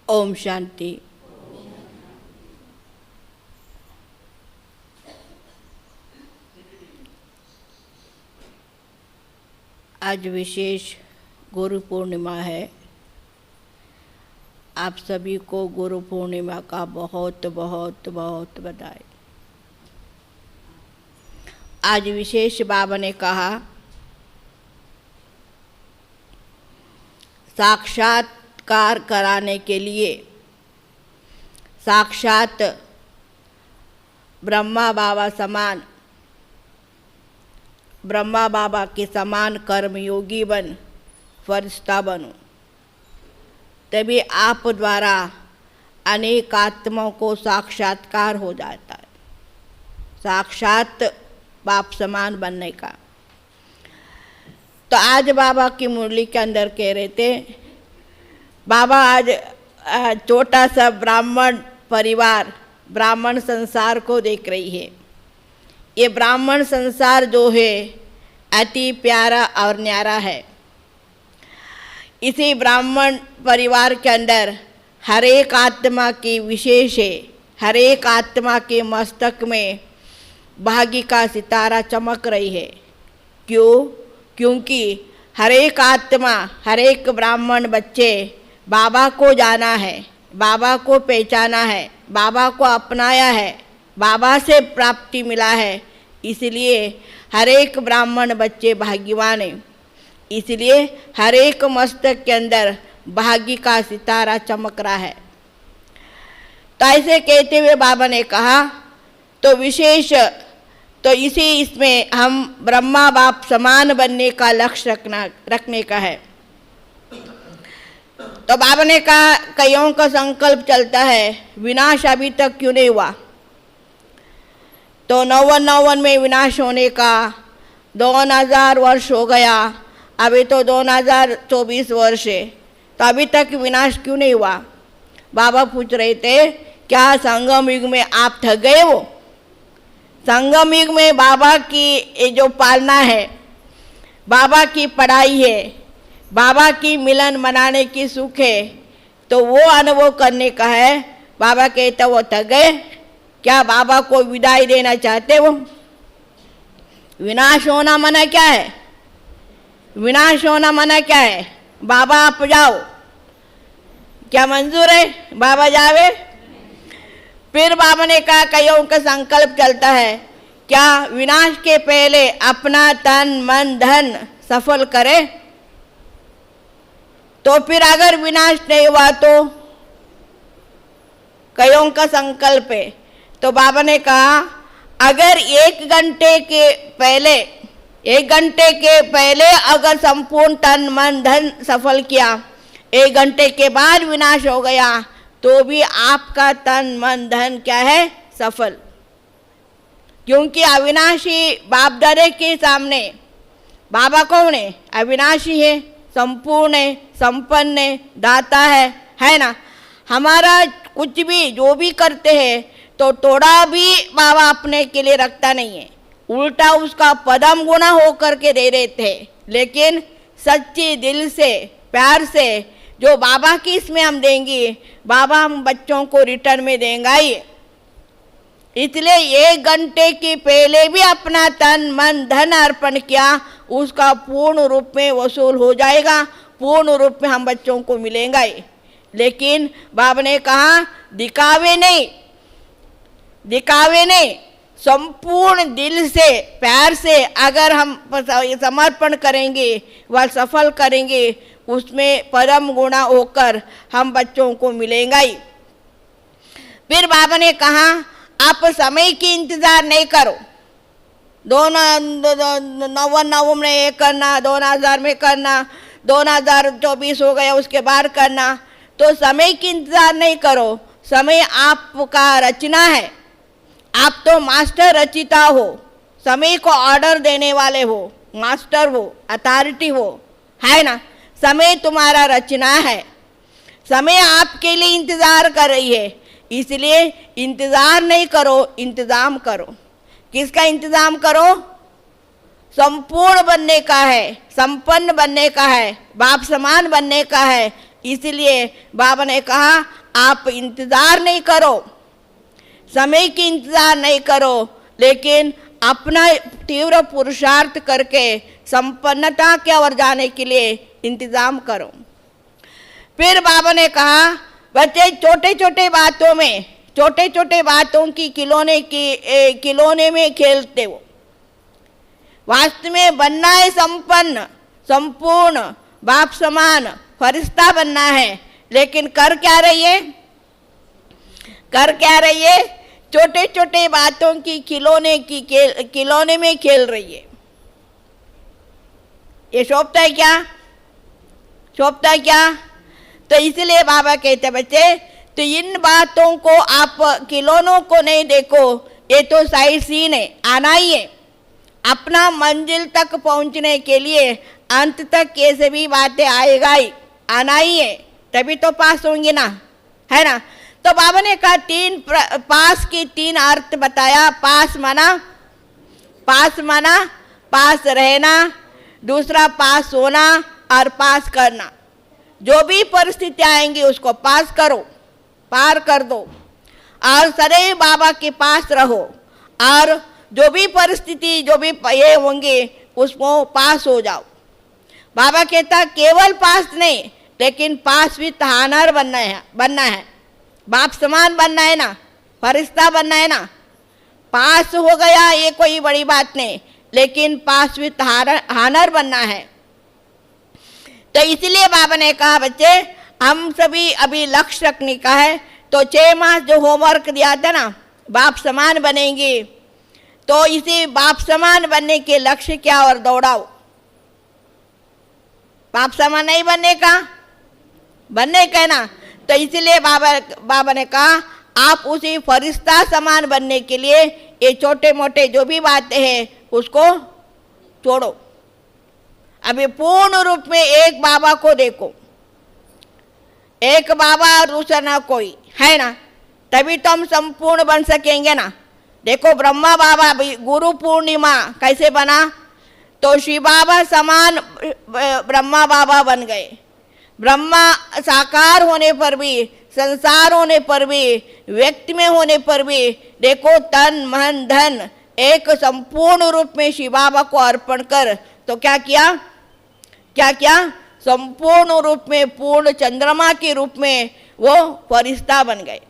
ओम शांति। आज विशेष गुरु पूर्णिमा है। आप सभी को गुरु पूर्णिमा का बहुत बहुत बहुत बधाई। आज विशेष बाबा ने कहा, साक्षात्कार कराने के लिए साक्षात ब्रह्मा बाबा के समान कर्मयोगी बन, फरिश्ता बनो, तभी आप द्वारा अनेक आत्माओं को साक्षात्कार हो जाता है। साक्षात बाप समान बनने का। तो आज बाबा की मुरली के अंदर कह रहे थे, बाबा आज छोटा सा ब्राह्मण परिवार, ब्राह्मण संसार को देख रही है। ये ब्राह्मण संसार जो है अति प्यारा और न्यारा है। इसी ब्राह्मण परिवार के अंदर हर एक आत्मा की विशेष है। हर एक आत्मा के मस्तक में भाग्य का सितारा चमक रही है। क्यों? क्योंकि हर एक आत्मा, हर एक ब्राह्मण बच्चे बाबा को जाना है, बाबा को पहचाना है, बाबा को अपनाया है, बाबा से प्राप्ति मिला है। इसलिए हर एक ब्राह्मण बच्चे भाग्यवान हैं। इसलिए हर एक मस्तक के अंदर भाग्य का सितारा चमक रहा है। तो ऐसे कहते हुए बाबा ने कहा, तो विशेष तो इसमें हम ब्रह्मा बाप समान बनने का लक्ष्य रखने का है। तो बाबा ने कहा, कईयों का संकल्प चलता है विनाश अभी तक क्यों नहीं हुआ। तो 99 में विनाश होने का 2000 वर्ष हो गया, अभी तो 2024 वर्ष है, तो अभी तक विनाश क्यों नहीं हुआ। बाबा पूछ रहे थे, क्या संगम युग में आप थक गए हो? संगम युग में बाबा की जो पालना है, बाबा की पढ़ाई है, बाबा की मिलन मनाने की सुख है, तो वो अनुभव करने का है। बाबा कहते वो थक गए, क्या बाबा को विदाई देना चाहते हो? विनाश होना मना क्या है? विनाश होना मना क्या है? बाबा आप जाओ, क्या मंजूर है बाबा जावे? फिर बाबा ने कहा, कईयों का संकल्प चलता है, क्या विनाश के पहले अपना तन मन धन सफल करे? तो फिर अगर विनाश नहीं हुआ तो कईयों का संकल्प है। तो बाबा ने कहा, अगर 1 घंटे के पहले अगर संपूर्ण तन मन धन सफल किया, 1 घंटे के बाद विनाश हो गया, तो भी आपका तन मन धन क्या है? सफल। क्योंकि अविनाशी बाप दादा के सामने बाबा कौन है? अविनाशी है, संपूर्ण है, संपन्न है, दाता है ना। हमारा कुछ भी जो भी करते हैं तो थोड़ा भी बाबा अपने के लिए रखता नहीं है, उल्टा उसका पदम गुना हो करके दे रहे थे। लेकिन सच्चे दिल से प्यार से जो बाबा की इसमें हम देंगे, बाबा हम बच्चों को रिटर्न में देंगे ही। इसलिए 1 घंटे के पहले भी अपना तन मन धन अर्पण किया, उसका पूर्ण रूप में वसूल हो जाएगा, पूर्ण रूप में हम बच्चों को मिलेगा ही। लेकिन बाबा ने कहा, दिखावे नहीं, संपूर्ण दिल से प्यार से अगर हम समर्पण करेंगे, वह सफल करेंगे, उसमें परम गुणा होकर हम बच्चों को मिलेगा ही। फिर बाबा ने कहा, आप समय की इंतजार नहीं करो। 2099 में ये करना, 2000 में करना, 2024 हो गया उसके बाद करना, तो समय की इंतजार नहीं करो। समय आपका रचना है। आप तो मास्टर रचिता हो, समय को ऑर्डर देने वाले हो, मास्टर हो, अथॉरिटी हो, है ना। समय तुम्हारा रचना है। समय आपके लिए इंतजार कर रही है। इसलिए इंतजार नहीं करो, इंतजाम करो। किसका इंतजाम करो? संपूर्ण बनने का है, संपन्न बनने का है, बाप समान बनने का है, इसलिए बाबा ने कहा आप इंतजार नहीं करो, समय की इंतजार नहीं करो, लेकिन अपना तीव्र पुरुषार्थ करके संपन्नता की ओर जाने के लिए इंतजाम करो। फिर बाबा ने कहा बच्चे छोटे छोटे बातों में, छोटे छोटे बातों की खिलौने में खेलते हो, वास्तव में बनना है संपन्न, संपूर्ण, बाप समान फरिश्ता बनना है, लेकिन कर क्या रही है, कर क्या रही है, छोटे छोटे बातों की खिलौने में खेल रही है। ये शोभता है क्या, शोभता है क्या? तो इसलिए बाबा कहते बच्चे तो इन बातों को आप खिलौनों को नहीं देखो, ये तो साइड सीन है, आना ही है। अपना मंजिल तक पहुंचने के लिए अंत तक कैसे भी बातें आएगा ही, आना ही है, तभी तो पास होंगे ना, है ना। तो बाबा ने कहा पास की तीन अर्थ बताया। पास माना पास रहना, दूसरा पास होना और पास करना। जो भी परिस्थिति आएंगी उसको पास करो, पार कर दो और सदैव बाबा के पास रहो, और जो भी परिस्थिति जो भी ये होंगे उसको पास हो जाओ। बाबा कहता केवल पास नहीं, लेकिन पास विथ हानर बनना है, बाप समान बनना है ना, फरिश्ता बनना है ना। पास हो गया ये कोई बड़ी बात नहीं, लेकिन पास विथ हानर बनना है। तो इसलिए बाबा ने कहा बच्चे हम सभी अभी लक्ष्य रखने का है, तो 6 मास जो होमवर्क दिया था ना, बाप समान बनेंगे, तो इसी बाप समान बनने के लक्ष्य क्या और दौड़ाओ। बाप समान नहीं बनने का है ना। तो इसलिए बाबा ने कहा आप उसी फरिश्ता समान बनने के लिए ये छोटे मोटे जो भी बातें हैं उसको छोड़ो। अभी पूर्ण रूप में एक बाबा को देखो, एक बाबा और दूसरा ना कोई, है ना, तभी तो हम संपूर्ण बन सकेंगे ना। देखो ब्रह्मा बाबा गुरु पूर्णिमा कैसे बना, तो शिव बाबा समान ब्रह्मा बाबा बन गए। ब्रह्मा साकार होने पर भी, संसार होने पर भी, व्यक्ति में होने पर भी देखो तन मन धन एक संपूर्ण रूप में शिव बाबा को अर्पण कर, तो क्या किया, संपूर्ण रूप में पूर्ण चंद्रमा के रूप में वो फरिश्ता बन गए,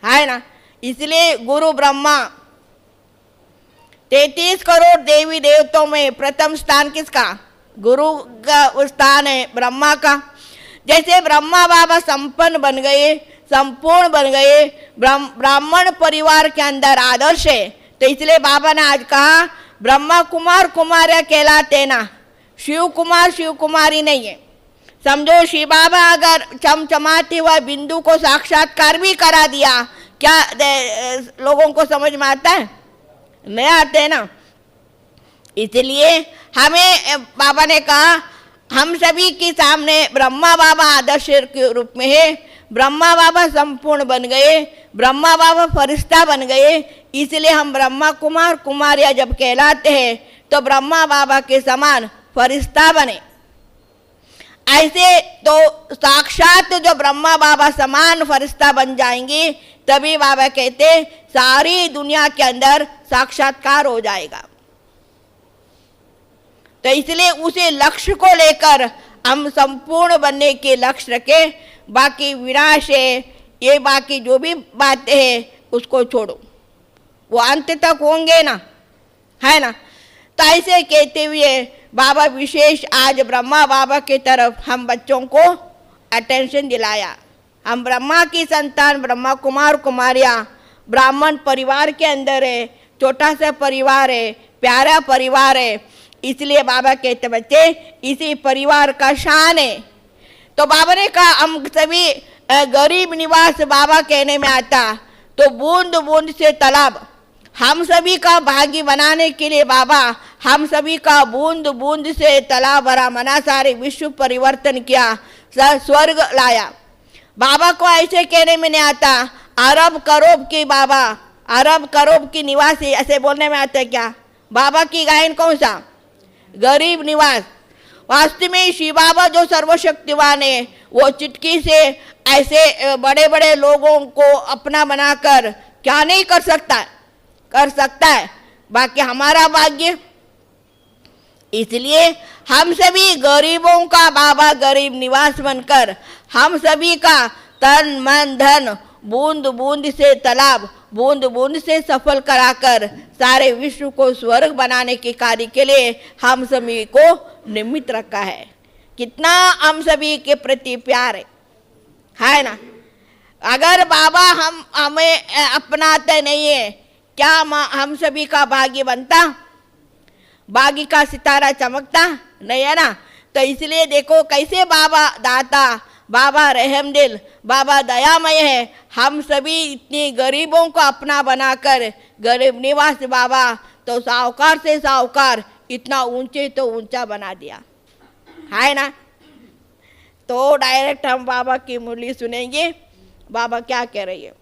है ना। इसलिए गुरु ब्रह्मा 33 करोड़ देवी देवताओं में प्रथम स्थान किसका, गुरु का स्थान है, ब्रह्मा का। जैसे ब्रह्मा बाबा संपन्न बन गए, संपूर्ण बन गए, ब्राह्मण परिवार के अंदर आदर्श है, तो इसलिए बाबा ने आज कहा ब्रह्मा कुमार कुमारिया कहलाते ना, शिव कुमार शिव कुमारी नहीं है। समझो शिव बाबा अगर चमचमाते हुआ बिंदु को साक्षात्कार भी करा दिया, क्या लोगों को समझ में आता है, नहीं आते है ना। इसलिए हमें बाबा ने कहा हम सभी के सामने ब्रह्मा बाबा आदर्श के रूप में है। ब्रह्मा बाबा संपूर्ण बन गए, ब्रह्मा बाबा फरिश्ता बन गए, इसलिए हम ब्रह्मा कुमार कुमारिया जब कहलाते हैं तो ब्रह्मा बाबा के समान फरिश्ता बने। ऐसे तो साक्षात जो ब्रह्मा बाबा समान फरिश्ता बन जाएंगे, तभी बाबा कहते सारी दुनिया के अंदर साक्षात्कार हो जाएगा। तो इसलिए उसे लक्ष्य को लेकर हम संपूर्ण बनने के लक्ष्य रखें। बाकी विनाश है, ये बाकी जो भी बातें हैं उसको छोड़ो, वो अंत तक होंगे ना, है ना। तो ऐसे कहते हुए बाबा विशेष आज ब्रह्मा बाबा की तरफ हम बच्चों को अटेंशन दिलाया। हम ब्रह्मा की संतान, ब्रह्मा कुमार कुमारिया ब्राह्मण परिवार के अंदर है, छोटा सा परिवार है, प्यारा परिवार है, इसलिए बाबा कहते बच्चे इसी परिवार का शान है। तो बाबा ने कहा हम सभी गरीब निवास बाबा कहने में आता, तो बूंद बूंद से तालाब, हम सभी का भागी बनाने के लिए बाबा हम सभी का बूंद बूंद से तालाब भरा, मना सारे विश्व परिवर्तन किया, स्वर्ग लाया। बाबा को ऐसे कहने में नहीं आता अरब करोब की बाबा, अरब करोब की निवासी, ऐसे बोलने में आता है क्या? बाबा की गायन कौन सा? गरीब निवास। वास्तव में शिव बाबा जो सर्वशक्तिवान है वो चुटकी से ऐसे बड़े बड़े लोगों को अपना बनाकर क्या नहीं कर सकता, कर सकता है। बाकी हमारा भाग्य, इसलिए हम सभी गरीबों का बाबा गरीब निवास बनकर हम सभी का तन मन धन बूंद बूंद से तालाब बूंद बूंद से सफल कराकर सारे विश्व को स्वर्ग बनाने के कार्य के लिए हम सभी को निमित्त रखा है। कितना हम सभी के प्रति प्यार है ना। अगर बाबा हमें अपनाते नहीं है, क्या हम सभी का भाग्य बनता, भाग्य का सितारा चमकता नहीं है ना। तो इसलिए देखो कैसे बाबा दाता, बाबा रहमदिल, बाबा दयामय है। हम सभी इतनी गरीबों को अपना बनाकर गरीब निवास बाबा तो साहूकार से साहूकार इतना ऊंचे तो ऊंचा बना दिया है ना। तो डायरेक्ट हम बाबा की मुरली सुनेंगे, बाबा क्या कह रही है।